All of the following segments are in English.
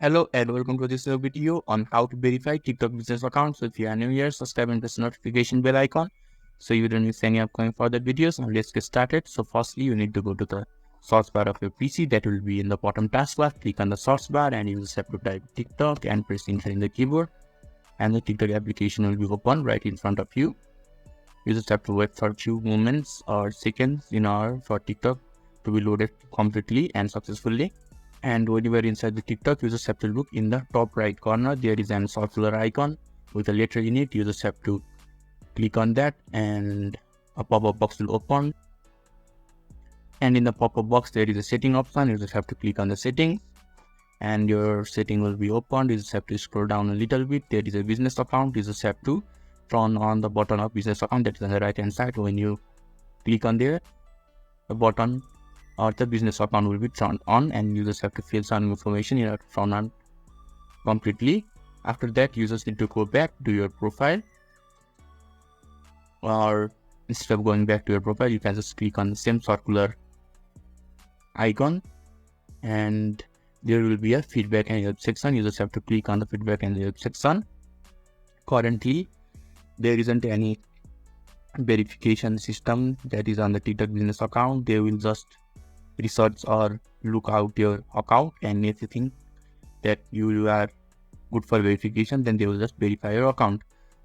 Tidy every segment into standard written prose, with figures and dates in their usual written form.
Hello and welcome to this video on how to verify TikTok business account. So if you are new here, subscribe and press the notification bell icon so you don't miss any upcoming further videos. And let's get started. So firstly, you need to go to the search bar of your PC. That will be in the bottom taskbar. Click on the search bar and you just have to type TikTok and press enter in the keyboard. And the TikTok application will be open right in front of you. You just have to wait for a few moments or seconds in order for TikTok to be loaded completely and successfully. And when you are inside the TikTok, you just have to look in the top right corner. There is an circular icon with a letter in it. You just have to click on that and a pop-up box will open. And in the pop-up box, there is a setting option. You just have to click on the settings and your setting will be opened. You just have to scroll down a little bit. There is a business account. You just have to turn on the button of business account that is on the right hand side. When you click on there, the button or the business account will be turned on and you just have to fill some information. You have to turn on completely. After that, you just need to go back to your profile, or instead of going back to your profile, you can just click on the same circular icon and there will be a feedback and help section. You just have to click on the feedback and help section. Currently, there isn't any verification system that is on the TikTok business account. They will just research or look out your account, and if you think that you are good for verification, then they will just verify your account.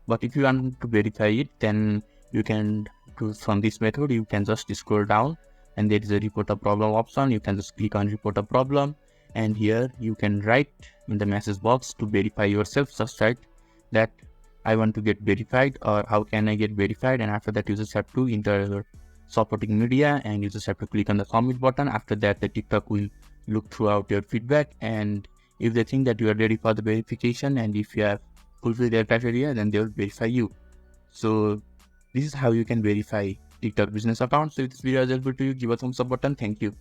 But if you want to verify it, then you can do from this method. You can just scroll down and there is a report a problem option. You can just click on report a problem and here you can write in the message box to verify yourself. Just write that I want to get verified or how can I get verified, and after that you just have to enter your supporting media and you just have to click on the submit button. After that, the TikTok will look throughout your feedback, and if they think that you are ready for the verification and if you have fulfilled their criteria, then they will verify you. So this is how you can verify TikTok business account. So if this video is helpful to you, give a thumbs up button. Thank you.